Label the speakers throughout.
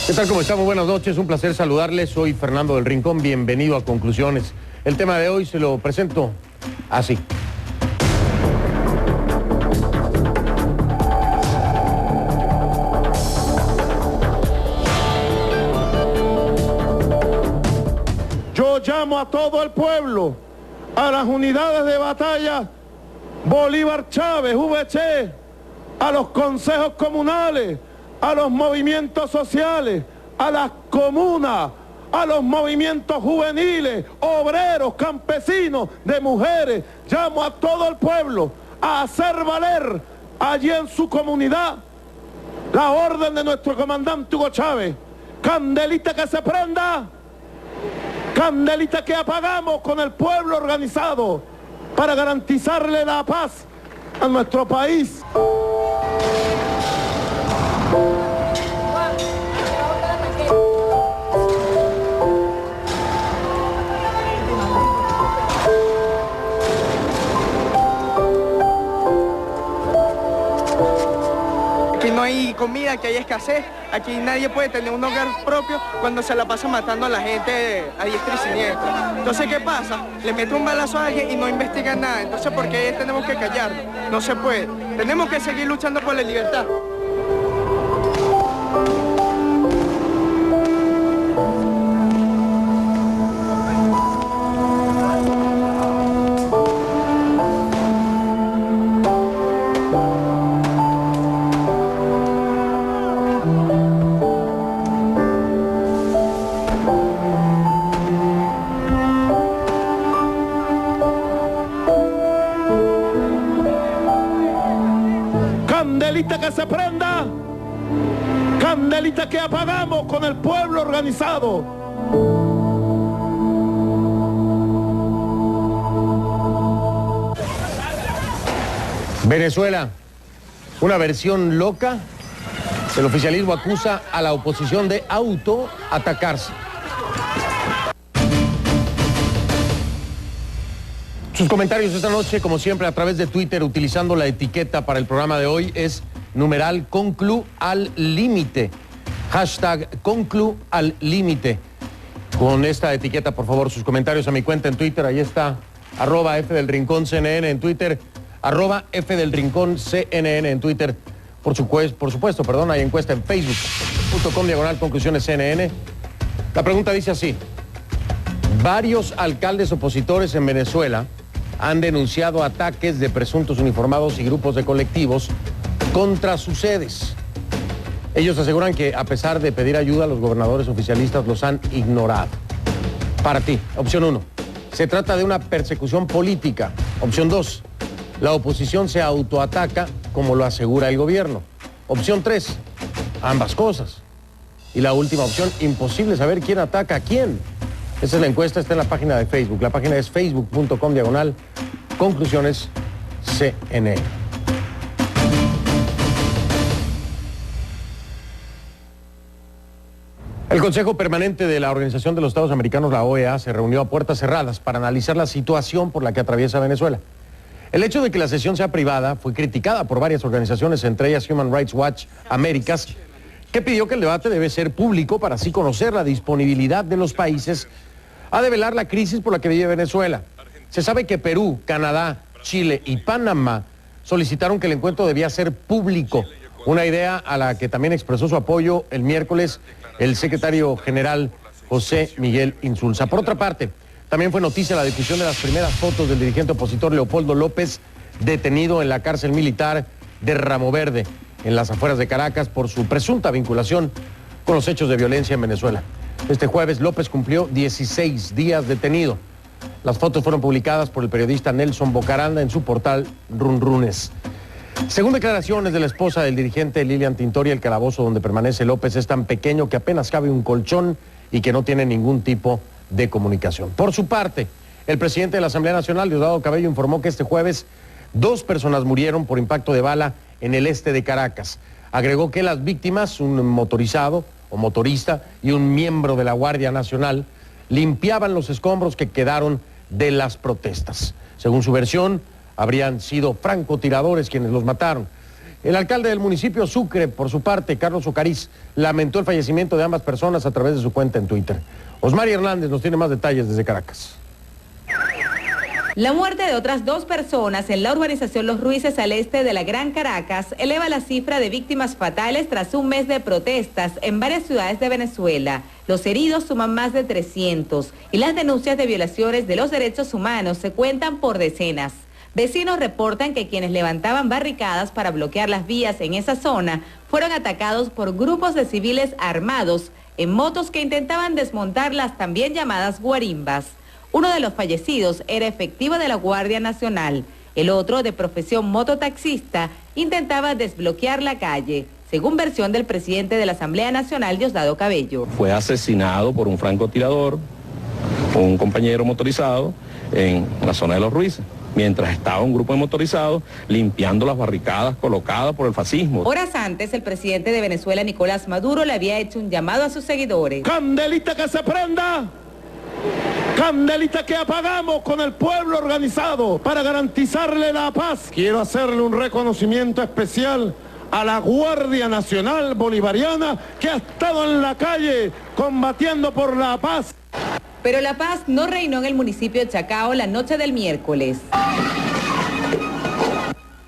Speaker 1: ¿Qué tal? ¿Cómo estamos? Buenas noches, un placer saludarles. Soy Fernando del Rincón, bienvenido a Conclusiones. El tema de hoy se lo presento así.
Speaker 2: Yo llamo a todo el pueblo, a las unidades de batalla Bolívar Chávez, VC, a los consejos comunales, a los movimientos sociales, a las comunas, a los movimientos juveniles, obreros, campesinos, de mujeres. Llamo a todo el pueblo a hacer valer allí en su comunidad la orden de nuestro comandante Hugo Chávez. Candelita que se prenda, candelita que apagamos con el pueblo organizado para garantizarle la paz a nuestro país.
Speaker 3: Aquí no hay comida, aquí hay escasez, aquí nadie puede tener un hogar propio cuando se la pasa matando a la gente a diestra y siniestra. Entonces, ¿qué pasa? Le mete un balazo a alguien y no investigan nada. Entonces, ¿por qué tenemos que callarnos? No se puede. Tenemos que seguir luchando por la libertad.
Speaker 2: Candelita que se prenda, candelita que apagamos con el pueblo organizado.
Speaker 1: Venezuela, una versión loca. El oficialismo acusa a la oposición de autoatacarse. Sus comentarios esta noche, como siempre, a través de Twitter, utilizando la etiqueta para el programa de hoy, es numeral Conclu al límite. Hashtag Conclu al límite. Con esta etiqueta, por favor, sus comentarios a mi cuenta en Twitter. Ahí está, @F del Rincón CNN en Twitter, @F del Rincón CNN en Twitter. Por supuesto, hay encuesta en facebook.com/conclusiones CNN. La pregunta dice así: varios alcaldes opositores en Venezuela han denunciado ataques de presuntos uniformados y grupos de colectivos contra sus sedes. Ellos aseguran que, a pesar de pedir ayuda, los gobernadores oficialistas los han ignorado. Para ti, opción 1, se trata de una persecución política. Opción 2, la oposición se autoataca como lo asegura el gobierno. Opción 3, ambas cosas. Y la última opción, imposible saber quién ataca a quién. Esa es la encuesta, está en la página de Facebook. La página es facebook.com/conclusiones CNN. El Consejo Permanente de la Organización de los Estados Americanos, la OEA, se reunió a puertas cerradas para analizar la situación por la que atraviesa Venezuela. El hecho de que la sesión sea privada fue criticada por varias organizaciones, entre ellas Human Rights Watch Américas, que pidió que el debate debe ser público para así conocer la disponibilidad de los países a develar la crisis por la que vive Venezuela. Se sabe que Perú, Canadá, Chile y Panamá solicitaron que el encuentro debía ser público, una idea a la que también expresó su apoyo el miércoles el secretario general José Miguel Insulza. Por otra parte, también fue noticia la difusión de las primeras fotos del dirigente opositor Leopoldo López, detenido en la cárcel militar de Ramo Verde, en las afueras de Caracas, por su presunta vinculación con los hechos de violencia en Venezuela. Este jueves López cumplió 16 días detenido. Las fotos fueron publicadas por el periodista Nelson Bocaranda en su portal Runrunes. Según declaraciones de la esposa del dirigente Lilian Tintori, el calabozo donde permanece López es tan pequeño que apenas cabe un colchón y que no tiene ningún tipo de comunicación. Por su parte, el presidente de la Asamblea Nacional, Diosdado Cabello, informó que este jueves 2 personas murieron por impacto de bala en el este de Caracas. Agregó que las víctimas, un motorizado o motorista y un miembro de la Guardia Nacional, limpiaban los escombros que quedaron de las protestas. Según su versión, habrían sido francotiradores quienes los mataron. El alcalde del municipio Sucre, por su parte, Carlos Ocariz, lamentó el fallecimiento de ambas personas a través de su cuenta en Twitter. Osmari Hernández nos tiene más detalles desde Caracas.
Speaker 4: La muerte de otras 2 personas en la urbanización Los Ruices al este de la Gran Caracas eleva la cifra de víctimas fatales tras un mes de protestas en varias ciudades de Venezuela. Los heridos suman más de 300 y las denuncias de violaciones de los derechos humanos se cuentan por decenas. Vecinos reportan que quienes levantaban barricadas para bloquear las vías en esa zona fueron atacados por grupos de civiles armados en motos que intentaban desmontar las también llamadas guarimbas. Uno de los fallecidos era efectivo de la Guardia Nacional. El otro, de profesión mototaxista, intentaba desbloquear la calle, según versión del presidente de la Asamblea Nacional, Diosdado Cabello.
Speaker 5: Fue asesinado por un francotirador, un compañero motorizado, en la zona de Los Ruices, mientras estaba un grupo de motorizados limpiando las barricadas colocadas por el fascismo.
Speaker 4: Horas antes, el presidente de Venezuela, Nicolás Maduro, le había hecho un llamado a sus seguidores.
Speaker 2: ¡Candelita que se prenda! Candelita que apagamos con el pueblo organizado para garantizarle la paz. Quiero hacerle un reconocimiento especial a la Guardia Nacional Bolivariana que ha estado en la calle combatiendo por la paz.
Speaker 4: Pero la paz no reinó en el municipio de Chacao la noche del miércoles.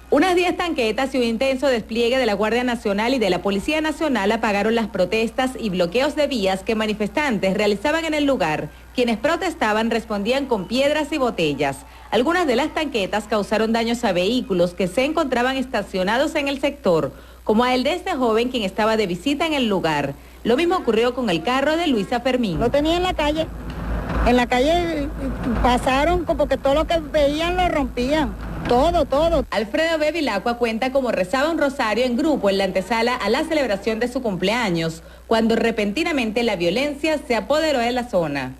Speaker 4: Unas 10 tanquetas y un intenso despliegue de la Guardia Nacional y de la Policía Nacional apagaron las protestas y bloqueos de vías que manifestantes realizaban en el lugar. Quienes protestaban respondían con piedras y botellas. Algunas de las tanquetas causaron daños a vehículos que se encontraban estacionados en el sector, como a el de este joven quien estaba de visita en el lugar. Lo mismo ocurrió con el carro de Luisa Fermín.
Speaker 6: Lo tenía en la calle pasaron como que todo lo que veían lo rompían. Todo.
Speaker 4: Alfredo Bevilacqua cuenta cómo rezaba un rosario en grupo en la antesala a la celebración de su cumpleaños, cuando repentinamente la violencia se apoderó de la zona.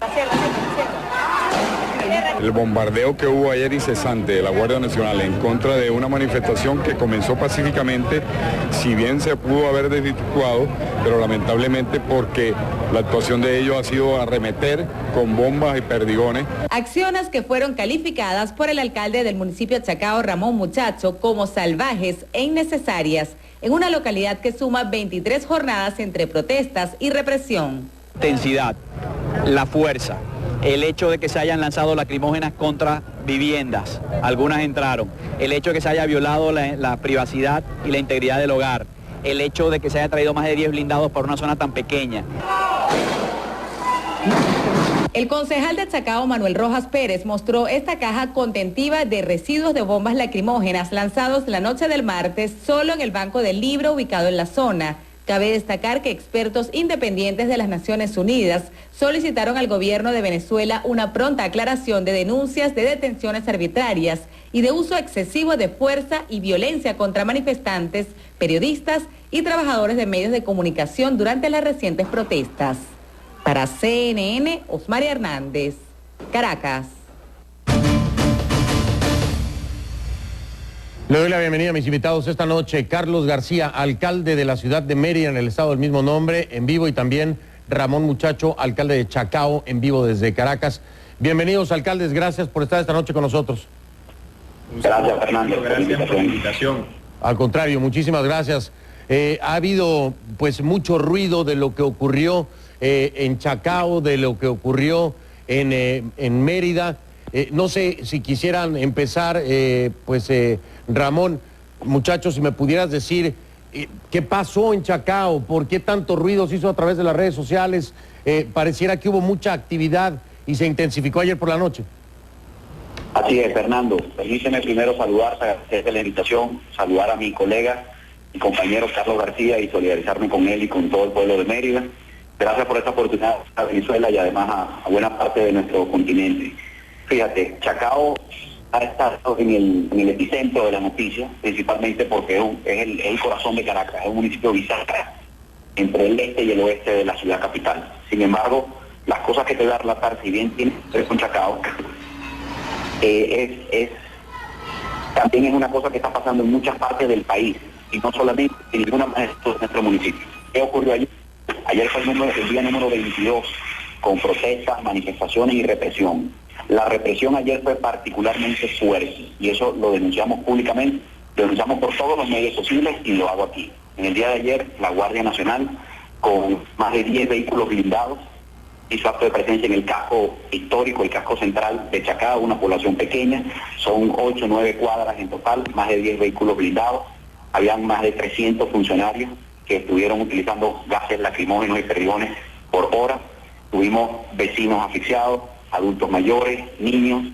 Speaker 7: El bombardeo que hubo ayer incesante de la Guardia Nacional en contra de una manifestación que comenzó pacíficamente, si bien se pudo haber desvirtuado, pero lamentablemente porque la actuación de ellos ha sido arremeter con bombas y perdigones.
Speaker 4: Acciones que fueron calificadas por el alcalde del municipio de Chacao, Ramón Muchacho, como salvajes e innecesarias, en una localidad que suma 23 jornadas entre protestas y represión.
Speaker 8: Intensidad, la fuerza. El hecho de que se hayan lanzado lacrimógenas contra viviendas, algunas entraron, el hecho de que se haya violado la privacidad y la integridad del hogar, el hecho de que se haya traído más de 10 blindados por una zona tan pequeña.
Speaker 4: El concejal de Chacao, Manuel Rojas Pérez, mostró esta caja contentiva de residuos de bombas lacrimógenas lanzados la noche del martes solo en el Banco del Libro ubicado en la zona. Cabe destacar que expertos independientes de las Naciones Unidas solicitaron al gobierno de Venezuela una pronta aclaración de denuncias de detenciones arbitrarias y de uso excesivo de fuerza y violencia contra manifestantes, periodistas y trabajadores de medios de comunicación durante las recientes protestas. Para CNN, Osmari Hernández, Caracas.
Speaker 1: Le doy la bienvenida a mis invitados esta noche. Carlos García, alcalde de la ciudad de Mérida, en el estado del mismo nombre, en vivo, y también Ramón Muchacho, alcalde de Chacao, en vivo desde Caracas. Bienvenidos, alcaldes, gracias por estar esta noche con nosotros.
Speaker 9: Gracias, Fernando, gracias por la invitación.
Speaker 1: Al contrario, muchísimas gracias. Ha habido pues mucho ruido de lo que ocurrió en Chacao, de lo que ocurrió en Mérida. No sé si quisieran empezar, Ramón, muchachos, si me pudieras decir qué pasó en Chacao, por qué tanto ruido se hizo a través de las redes sociales. Pareciera que hubo mucha actividad y se intensificó ayer por la noche.
Speaker 9: Así es, Fernando. Permíteme primero saludar, agradecerte la invitación, saludar a mi colega y compañero Carlos García y solidarizarme con él y con todo el pueblo de Mérida. Gracias por esta oportunidad a Venezuela y además a buena parte de nuestro continente. Fíjate, Chacao ha estado en el epicentro de la noticia, principalmente porque es el corazón de Caracas, es un municipio bisagra entre el este y el oeste de la ciudad capital. Sin embargo, las cosas que te voy a relatar, si bien tienen que ver con Chacao, también es una cosa que está pasando en muchas partes del país, y no solamente en ninguna más de nuestro municipio. ¿Qué ocurrió ayer? Ayer fue el día número 22, con protestas, manifestaciones y represión. La represión ayer fue particularmente fuerte, y eso lo denunciamos públicamente, Denunciamos por todos los medios posibles y lo hago aquí. En el día de ayer, la Guardia Nacional, con más de 10 vehículos blindados, hizo acto de presencia en el casco histórico, el casco central de Chacao, una población pequeña. Son 8 o 9 cuadras en total, más de 10 vehículos blindados. Habían más de 300 funcionarios que estuvieron utilizando gases lacrimógenos y perdigones por hora. Tuvimos vecinos asfixiados, adultos mayores, niños.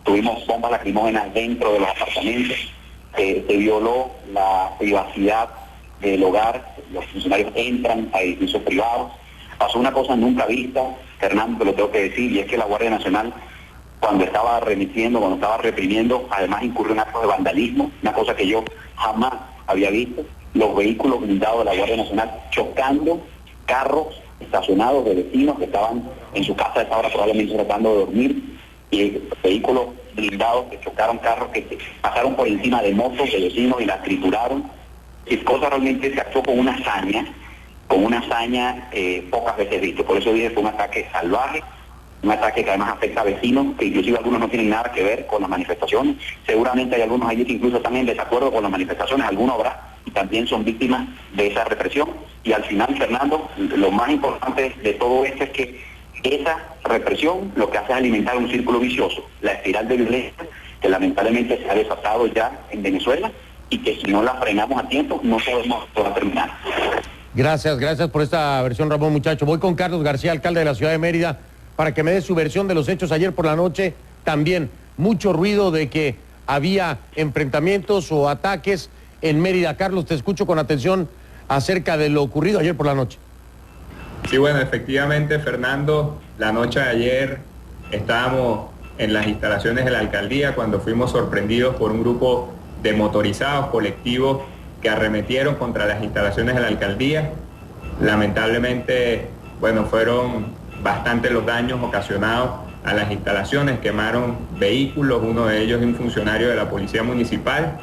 Speaker 9: Tuvimos bombas lacrimógenas dentro de los apartamentos. Se violó la privacidad del hogar. Los funcionarios entran a edificios privados. Pasó una cosa nunca vista, Fernando, te lo tengo que decir, y es que la Guardia Nacional, cuando estaba reprimiendo, además incurrió en actos de vandalismo, una cosa que yo jamás había visto. Los vehículos blindados de la Guardia Nacional chocando carros estacionados de vecinos que estaban en su casa a esa hora probablemente tratando de dormir, y vehículos blindados que chocaron carros que pasaron por encima de motos de vecinos y las trituraron. Y cosa realmente se actuó con una hazaña pocas veces visto. Por eso dije, fue un ataque salvaje, un ataque que además afecta a vecinos, que inclusive algunos no tienen nada que ver con las manifestaciones. Seguramente hay algunos allí que incluso están en desacuerdo con las manifestaciones, algunos habrá, y también son víctimas de esa represión. Y al final, Fernando, lo más importante de todo esto es que esa represión lo que hace es alimentar un círculo vicioso, la espiral de violencia que lamentablemente se ha desatado ya en Venezuela y que si no la frenamos a tiempo no sabemos cómo va a terminar.
Speaker 1: Gracias por esta versión, Ramón, muchacho. Voy con Carlos García, alcalde de la ciudad de Mérida, para que me dé su versión de los hechos ayer por la noche. También mucho ruido de que había enfrentamientos o ataques en Mérida. Carlos, te escucho con atención acerca de lo ocurrido ayer por la noche.
Speaker 10: Sí, bueno, efectivamente, Fernando, la noche de ayer estábamos en las instalaciones de la alcaldía cuando fuimos sorprendidos por un grupo de motorizados colectivos que arremetieron contra las instalaciones de la alcaldía. Lamentablemente, bueno, fueron bastantes los daños ocasionados a las instalaciones, quemaron vehículos, uno de ellos es un funcionario de la Policía Municipal,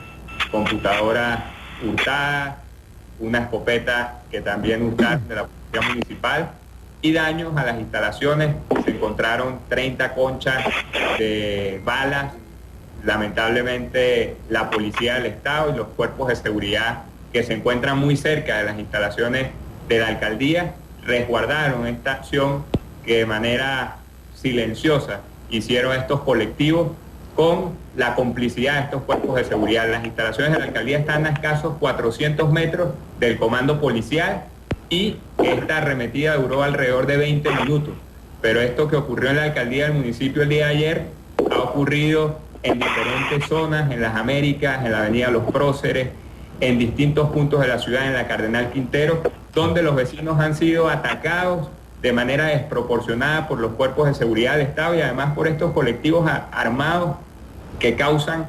Speaker 10: computadora hurtada, una escopeta que también hurtaron de la Policía Municipal, y daños a las instalaciones. Se encontraron 30 conchas de balas. Lamentablemente la Policía del Estado y los cuerpos de seguridad que se encuentran muy cerca de las instalaciones de la alcaldía resguardaron esta acción que de manera silenciosa hicieron estos colectivos con la complicidad de estos cuerpos de seguridad. Las instalaciones de la alcaldía están a escasos 400 metros del comando policial y esta arremetida duró alrededor de 20 minutos. Pero esto que ocurrió en la alcaldía del municipio el día de ayer ha ocurrido en diferentes zonas, en las Américas, en la avenida Los Próceres, en distintos puntos de la ciudad, en la Cardenal Quintero, donde los vecinos han sido atacados de manera desproporcionada por los cuerpos de seguridad del Estado y además por estos colectivos armados que causan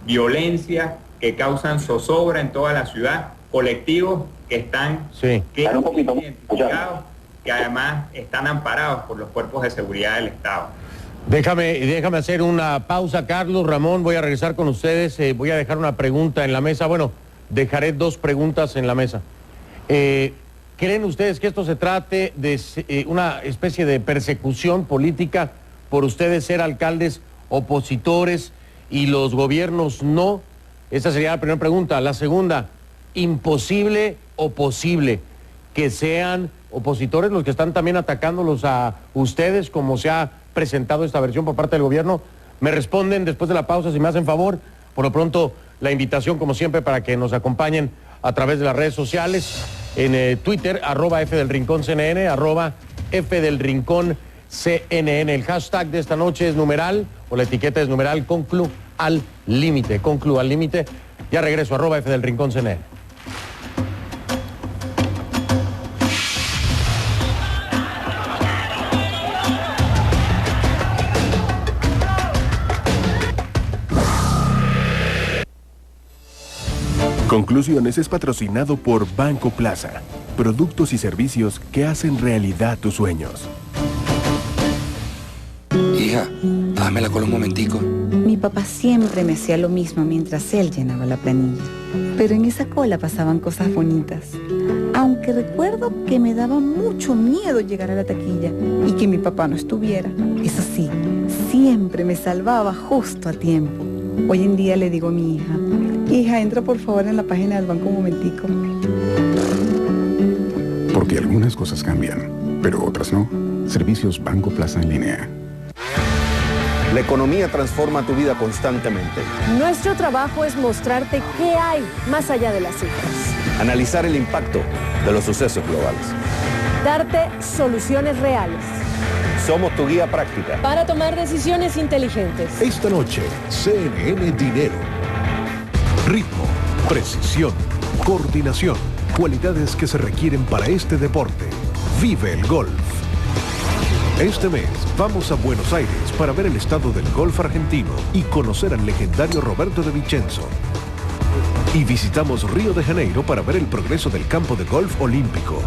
Speaker 10: violencia, que causan zozobra en toda la ciudad, colectivos que están identificados, que además están amparados por los cuerpos de seguridad del Estado.
Speaker 1: Déjame hacer una pausa, Carlos, Ramón, voy a regresar con ustedes, voy a dejar una pregunta en la mesa, bueno, dejaré dos preguntas en la mesa. ¿Creen ustedes que esto se trate de una especie de persecución política por ustedes ser alcaldes opositores y los gobiernos no? Esa sería la primera pregunta. La segunda, ¿imposible o posible que sean opositores los que están también atacándolos a ustedes como se ha presentado esta versión por parte del gobierno? Me responden después de la pausa si me hacen favor. Por lo pronto, la invitación como siempre para que nos acompañen a través de las redes sociales, en Twitter, @FDelRincónCNN, @FDelRincónCNN. El hashtag de esta noche es numeral, o la etiqueta es numeral, conclu al límite. Ya regreso, @FDelRincónCNN.
Speaker 11: Conclusiones es patrocinado por Banco Plaza. Productos y servicios que hacen realidad tus sueños.
Speaker 12: Hija, dame la cola un momentico.
Speaker 13: Mi papá siempre me hacía lo mismo mientras él llenaba la planilla. Pero en esa cola pasaban cosas bonitas. Aunque recuerdo que me daba mucho miedo llegar a la taquilla y que mi papá no estuviera. Eso sí, siempre me salvaba justo a tiempo. Hoy en día le digo a mi hija, Hija, entra por favor en la página del banco un momentico.
Speaker 14: Porque algunas cosas cambian, pero otras no. Servicios Banco Plaza en línea.
Speaker 15: La economía transforma tu vida constantemente.
Speaker 16: Nuestro trabajo es mostrarte qué hay más allá de las cifras.
Speaker 15: Analizar el impacto de los sucesos globales.
Speaker 16: Darte soluciones reales.
Speaker 15: Somos tu guía práctica.
Speaker 16: Para tomar decisiones inteligentes.
Speaker 17: Esta noche, CNN Dinero. Ritmo, precisión, coordinación, cualidades que se requieren para este deporte. Vive el golf. Este mes vamos a Buenos Aires para ver el estado del golf argentino y conocer al legendario Roberto de Vicenzo. Y visitamos Río de Janeiro para ver el progreso del campo de golf olímpico.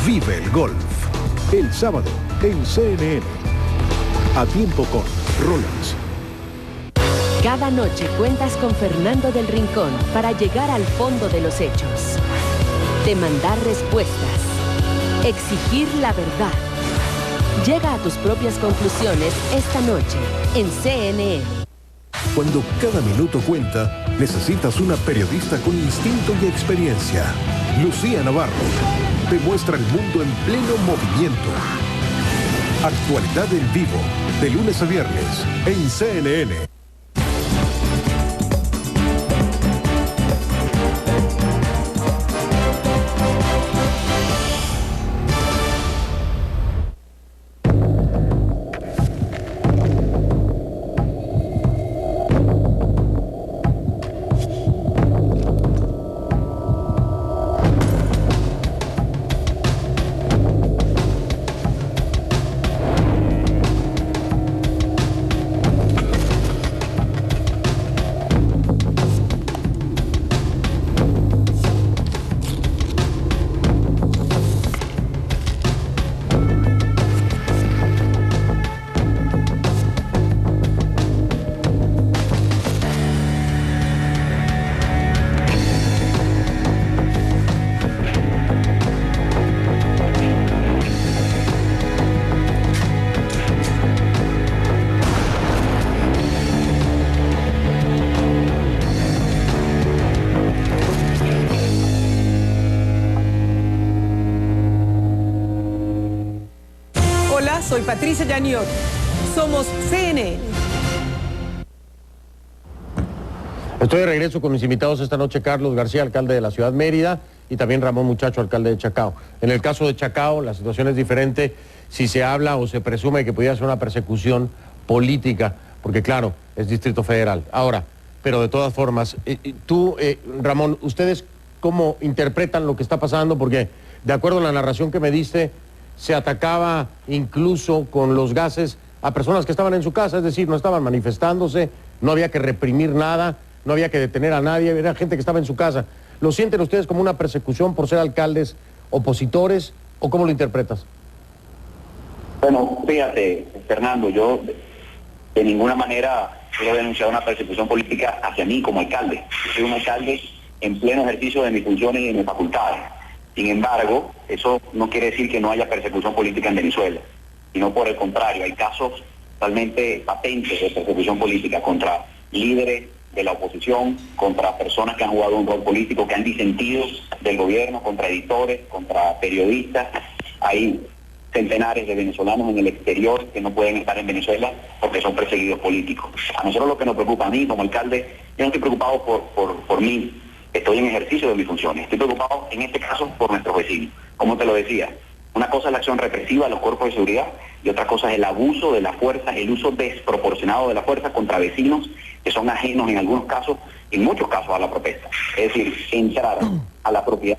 Speaker 17: Vive el golf. El sábado en CNN. A tiempo con Rolex.
Speaker 18: Cada noche cuentas con Fernando del Rincón para llegar al fondo de los hechos. Demandar respuestas. Exigir la verdad. Llega a tus propias conclusiones esta noche en CNN.
Speaker 17: Cuando cada minuto cuenta, necesitas una periodista con instinto y experiencia. Lucía Navarro te muestra el mundo en pleno movimiento. Actualidad en vivo, de lunes a viernes, en CNN.
Speaker 19: Soy Patricia Yaniot. Somos CNN.
Speaker 1: Estoy de regreso con mis invitados esta noche, Carlos García, alcalde de la ciudad Mérida, y también Ramón Muchacho, alcalde de Chacao. En el caso de Chacao, la situación es diferente si se habla o se presume que pudiera ser una persecución política, porque claro, es Distrito Federal. Ahora, pero de todas formas, tú, Ramón, ¿ustedes cómo interpretan lo que está pasando? Porque de acuerdo a la narración que me diste, se atacaba incluso con los gases a personas que estaban en su casa, es decir, no estaban manifestándose, no había que reprimir nada, no había que detener a nadie, era gente que estaba en su casa. ¿Lo sienten ustedes como una persecución por ser alcaldes opositores o cómo lo interpretas?
Speaker 9: Bueno, fíjate, Fernando, yo de ninguna manera quiero denunciar una persecución política hacia mí como alcalde. Yo soy un alcalde en pleno ejercicio de mis funciones y de mis facultades. Sin embargo, eso no quiere decir que no haya persecución política en Venezuela, sino por el contrario, hay casos totalmente patentes de persecución política contra líderes de la oposición, contra personas que han jugado un rol político, que han disentido del gobierno, contra editores, contra periodistas. Hay centenares de venezolanos en el exterior que no pueden estar en Venezuela porque son perseguidos políticos. A nosotros lo que nos preocupa, a mí como alcalde, yo no estoy preocupado por mí. Estoy en ejercicio de mis funciones. Estoy preocupado, en este caso, por nuestros vecinos. Como te lo decía, una cosa es la acción represiva de los cuerpos de seguridad y otra cosa es el abuso de la fuerza, el uso desproporcionado de la fuerza contra vecinos que son ajenos en algunos casos, en muchos casos, a la protesta. Es decir, entrar a la propiedad,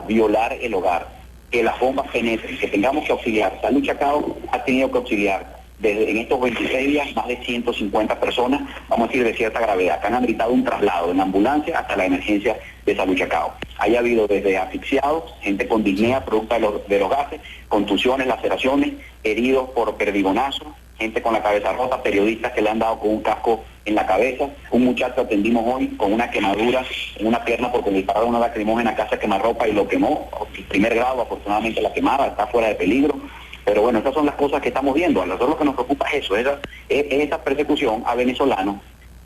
Speaker 9: violar el hogar, que las bombas penetren, que tengamos que auxiliar. Salud Chacao ha tenido que auxiliar en estos 26 días más de 150 personas, vamos a decir de cierta gravedad, que han habilitado un traslado en ambulancia hasta la emergencia de Salud Chacao. Haya habido desde asfixiados, gente con disnea producto de los gases, contusiones, laceraciones, heridos por perdigonazo, gente con la cabeza rota, periodistas que le han dado con un casco en la cabeza, un muchacho atendimos hoy con una quemadura en una pierna porque le dispararon una lacrimógena casa quemarropa y lo quemó, primer grado, afortunadamente la quemada, está fuera de peligro. Pero bueno, esas son las cosas que estamos viendo. A nosotros lo que nos preocupa es eso, es esa persecución a venezolanos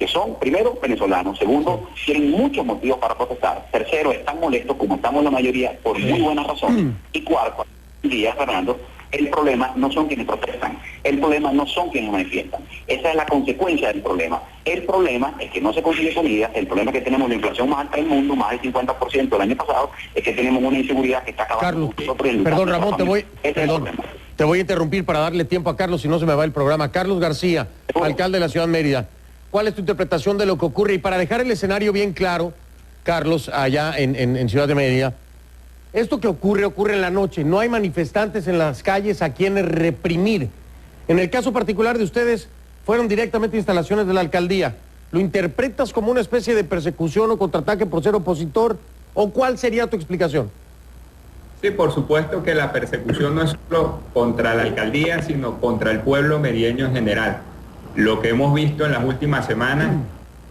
Speaker 9: que son, primero, venezolanos, segundo, tienen muchos motivos para protestar, tercero, están molestos, como estamos la mayoría, por muy buenas razones, y cuarto, día, Fernando, el problema no son quienes protestan, el problema no son quienes manifiestan, esa es la consecuencia del problema. El problema es que no se consigue comida, el problema es que tenemos la inflación más alta del mundo, más del 50% el año pasado, es que tenemos una inseguridad que está acabando.
Speaker 1: Carlos, perdón Ramón, te voy a interrumpir para darle tiempo a Carlos, si no se me va el programa. Carlos García, alcalde de la ciudad de Mérida, ¿cuál es tu interpretación de lo que ocurre? Y para dejar el escenario bien claro, Carlos, allá en Ciudad de Mérida, esto que ocurre en la noche, no hay manifestantes en las calles a quienes reprimir. En el caso particular de ustedes, fueron directamente instalaciones de la alcaldía. ¿Lo interpretas como una especie de persecución o contraataque por ser opositor? ¿O cuál sería tu explicación?
Speaker 10: Sí, por supuesto que la persecución no es solo contra la alcaldía, sino contra el pueblo merideño en general. Lo que hemos visto en las últimas semanas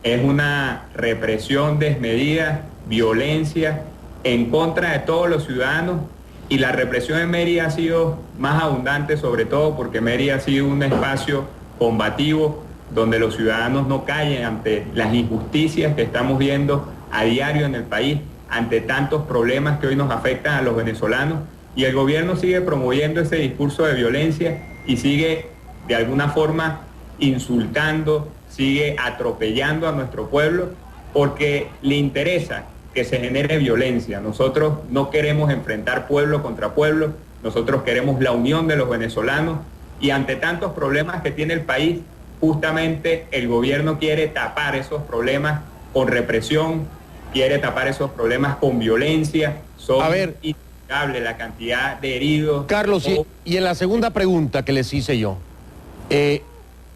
Speaker 10: es una represión desmedida, violencia en contra de todos los ciudadanos, y la represión en Mérida ha sido más abundante, sobre todo porque Mérida ha sido un espacio combativo donde los ciudadanos no callen ante las injusticias que estamos viendo a diario en el país, ante tantos problemas que hoy nos afectan a los venezolanos, y el gobierno sigue promoviendo ese discurso de violencia y sigue de alguna forma insultando, sigue atropellando a nuestro pueblo porque le interesa que se genere violencia. Nosotros no queremos enfrentar pueblo contra pueblo, nosotros queremos la unión de los venezolanos, y ante tantos problemas que tiene el país, justamente el gobierno quiere tapar esos problemas con represión, quiere tapar esos problemas con violencia. Son innegable la cantidad de heridos.
Speaker 1: Carlos, y en la segunda pregunta que les hice yo,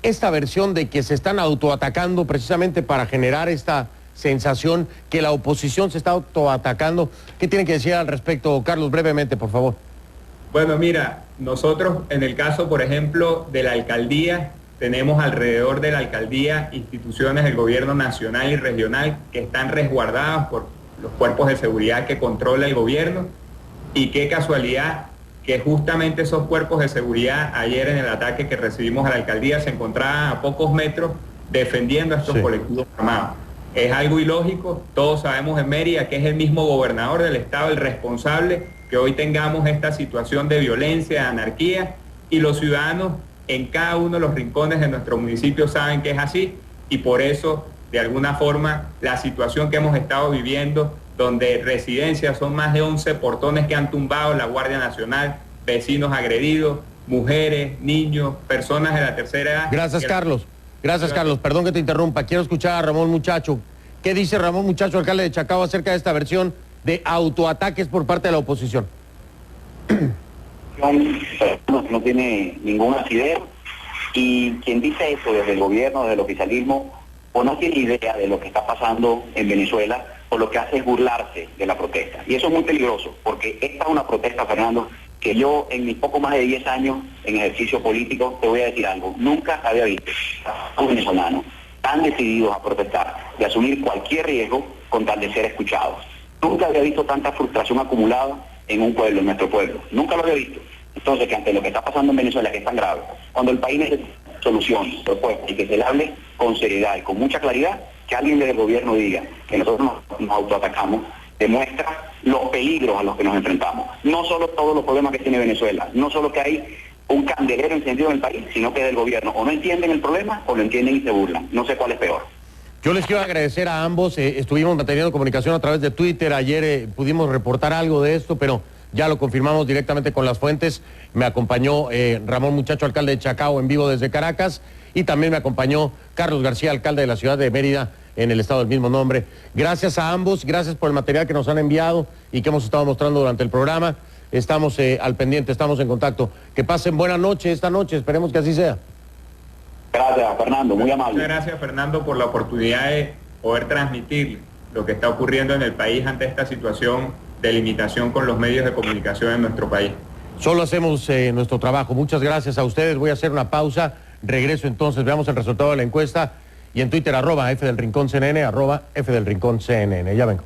Speaker 1: esta versión de que se están autoatacando precisamente para generar esta sensación que la oposición se está autoatacando, ¿qué tienen que decir al respecto, Carlos, brevemente, por favor?
Speaker 10: Bueno, mira, nosotros en el caso, por ejemplo, de la alcaldía, tenemos alrededor de la alcaldía instituciones del gobierno nacional y regional que están resguardadas por los cuerpos de seguridad que controla el gobierno, y qué casualidad que justamente esos cuerpos de seguridad ayer en el ataque que recibimos a la alcaldía se encontraban a pocos metros defendiendo a estos colectivos armados. Es algo ilógico, todos sabemos en Mérida que es el mismo gobernador del estado el responsable que hoy tengamos esta situación de violencia, de anarquía, y los ciudadanos en cada uno de los rincones de nuestro municipio saben que es así, y por eso, de alguna forma, la situación que hemos estado viviendo, donde residencias son más de 11 portones que han tumbado la Guardia Nacional, vecinos agredidos, mujeres, niños, personas de la tercera edad.
Speaker 1: Gracias, Carlos. Gracias, Carlos. Perdón que te interrumpa. Quiero escuchar a Ramón Muchacho. ¿Qué dice Ramón Muchacho, alcalde de Chacao, acerca de esta versión de autoataques por parte de la oposición?
Speaker 9: No tiene ningún asidero, y quien dice eso desde el gobierno, desde el oficialismo, o no tiene idea de lo que está pasando en Venezuela, o lo que hace es burlarse de la protesta. Y eso es muy peligroso, porque esta es una protesta, Fernando, que yo en mis poco más de 10 años en ejercicio político, te voy a decir algo, nunca había visto a un venezolano tan decididos a protestar y asumir cualquier riesgo con tal de ser escuchados. Nunca había visto tanta frustración acumulada en un pueblo, en nuestro pueblo. Nunca lo había visto. Entonces, que ante lo que está pasando en Venezuela, que es tan grave, cuando el país necesita soluciones, propuestas, y que se le hable con seriedad y con mucha claridad, que alguien desde el gobierno diga que nosotros nos autoatacamos, demuestra los peligros a los que nos enfrentamos. No solo todos los problemas que tiene Venezuela, no solo que hay un candelero encendido en el país, sino que del gobierno o no entienden el problema o lo entienden y se burlan. No sé cuál es peor.
Speaker 1: Yo les quiero agradecer a ambos, estuvimos manteniendo comunicación a través de Twitter, ayer pudimos reportar algo de esto, pero ya lo confirmamos directamente con las fuentes. Me acompañó Ramón Muchacho, alcalde de Chacao, en vivo desde Caracas, y también me acompañó Carlos García, alcalde de la ciudad de Mérida, en el estado del mismo nombre. Gracias a ambos, gracias por el material que nos han enviado y que hemos estado mostrando durante el programa. Estamos al pendiente, estamos en contacto. Que pasen buena noche esta noche, esperemos que así sea.
Speaker 9: Gracias, Fernando, muy amable.
Speaker 10: Muchas gracias, Fernando, por la oportunidad de poder transmitir lo que está ocurriendo en el país ante esta situación de limitación con los medios de comunicación en nuestro país.
Speaker 1: Solo hacemos nuestro trabajo. Muchas gracias a ustedes. Voy a hacer una pausa. Regreso entonces, veamos el resultado de la encuesta. Y en Twitter, @FDelRincónCNN, @FDelRincónCNN. Ya vengo.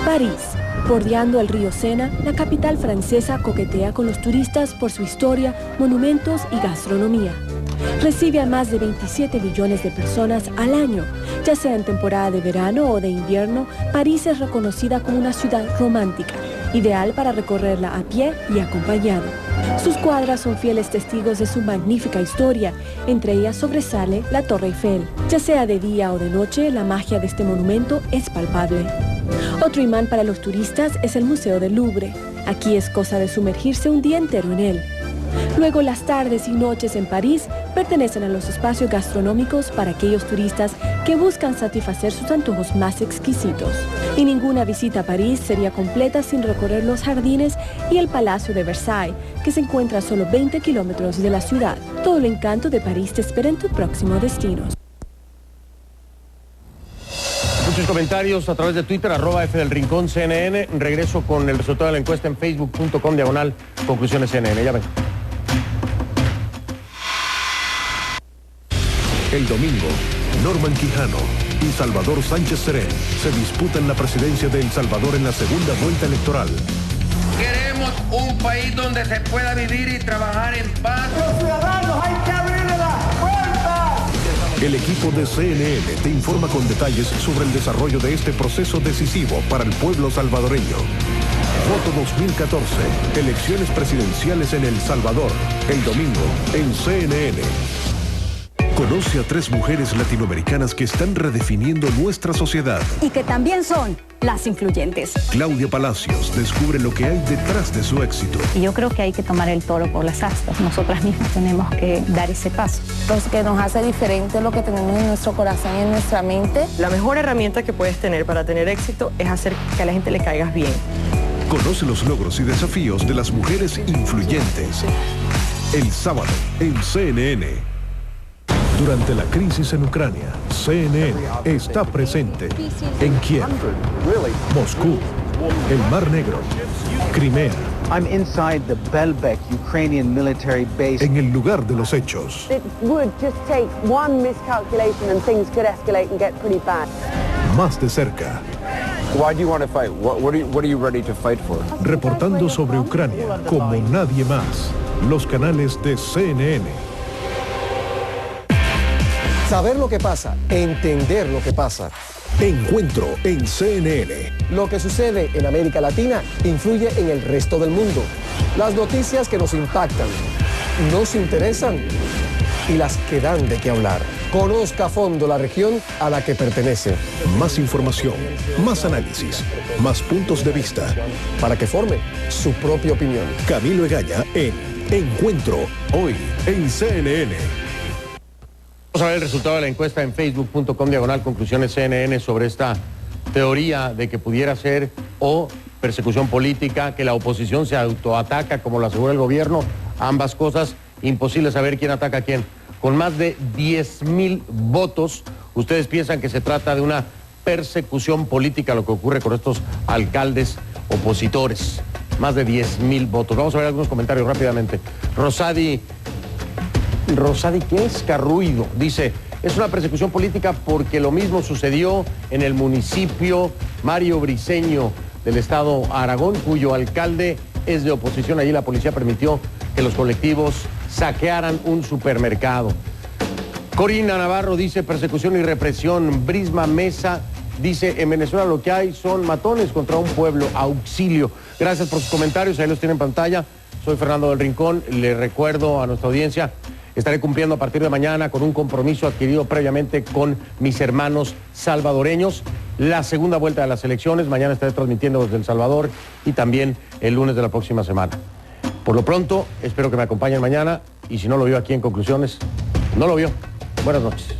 Speaker 18: París,
Speaker 16: Bordeando el río Sena, la capital francesa coquetea con los turistas por su historia, monumentos y gastronomía. Recibe a más de 27 millones de personas al año. Ya sea en temporada de verano o de invierno, París es reconocida como una ciudad romántica, ideal para recorrerla a pie y acompañado. Sus cuadras son fieles testigos de su magnífica historia, entre ellas sobresale la Torre Eiffel. Ya sea de día o de noche, la magia de este monumento es palpable. Otro imán para los turistas es el Museo del Louvre. Aquí es cosa de sumergirse un día entero en él. Luego, las tardes y noches en París pertenecen a los espacios gastronómicos para aquellos turistas que buscan satisfacer sus antojos más exquisitos. Y ninguna visita a París sería completa sin recorrer los jardines y el Palacio de Versailles, que se encuentra a solo 20 kilómetros de la ciudad. Todo el encanto de París te espera en tu próximo destino.
Speaker 1: Muchos comentarios a través de Twitter, @FDelRincónCNN. Regreso con el resultado de la encuesta en facebook.com/conclusionesCNN. Ya ven.
Speaker 17: El domingo, Norman Quijano y Salvador Sánchez Serén se disputan la presidencia de El Salvador en la segunda vuelta electoral.
Speaker 20: Queremos un país donde se pueda vivir y trabajar en paz. Los ciudadanos hay que abrirle las puertas.
Speaker 17: El equipo de CNN te informa con detalles sobre el desarrollo de este proceso decisivo para el pueblo salvadoreño. Voto 2014, elecciones presidenciales en El Salvador, el domingo en CNN. Conoce a 3 mujeres latinoamericanas que están redefiniendo nuestra sociedad.
Speaker 21: Y que también son las influyentes.
Speaker 17: Claudia Palacios descubre lo que hay detrás de su éxito.
Speaker 22: Y yo creo que hay que tomar el toro por las astas. Nosotras mismas tenemos que dar ese paso.
Speaker 23: Lo que nos hace diferente es lo que tenemos en nuestro corazón y en nuestra mente.
Speaker 24: La mejor herramienta que puedes tener para tener éxito es hacer que a la gente le caigas bien.
Speaker 17: Conoce los logros y desafíos de las mujeres influyentes. El sábado en CNN. Durante la crisis en Ucrania, CNN está presente en Kiev, Moscú, el Mar Negro, Crimea.
Speaker 25: I'm inside the Belbek Ukrainian military base.
Speaker 17: En el lugar de los hechos.
Speaker 26: It would just take one miscalculation and things could escalate and get pretty bad.
Speaker 17: Más de cerca.
Speaker 15: Why do you want to fight? What are you ready to fight for?
Speaker 17: Reportando sobre Ucrania como nadie más. Los canales de CNN.
Speaker 27: Saber lo que pasa, entender lo que pasa.
Speaker 17: Encuentro en CNN.
Speaker 27: Lo que sucede en América Latina influye en el resto del mundo. Las noticias que nos impactan, nos interesan y las que dan de qué hablar. Conozca a fondo la región a la que pertenece.
Speaker 17: Más información, más análisis, más puntos de vista.
Speaker 27: Para que forme su propia opinión.
Speaker 17: Camilo Egaña en Encuentro, hoy en CNN.
Speaker 1: Vamos a ver el resultado de la encuesta en facebook.com/conclusionesCNN sobre esta teoría de que pudiera ser o persecución política, que la oposición se autoataca, como lo asegura el gobierno. Ambas cosas, imposible saber quién ataca a quién. Con más de 10,000 votos, ustedes piensan que se trata de una persecución política, lo que ocurre con estos alcaldes opositores. Más de 10,000 votos. Vamos a ver algunos comentarios rápidamente. Rosadi, ¿qué es? Carruido, dice, es una persecución política porque lo mismo sucedió en el municipio Mario Briceño del estado Aragón, cuyo alcalde es de oposición. Allí la policía permitió que los colectivos saquearan un supermercado. Corina Navarro dice, persecución y represión. Brisma Mesa dice, en Venezuela lo que hay son matones contra un pueblo, auxilio. Gracias por sus comentarios, ahí los tienen en pantalla. Soy Fernando del Rincón, le recuerdo a nuestra audiencia, estaré cumpliendo a partir de mañana con un compromiso adquirido previamente con mis hermanos salvadoreños. La segunda vuelta de las elecciones, mañana estaré transmitiendo desde El Salvador y también el lunes de la próxima semana. Por lo pronto, espero que me acompañen mañana y si no lo vio aquí en Conclusiones, no lo vio. Buenas noches.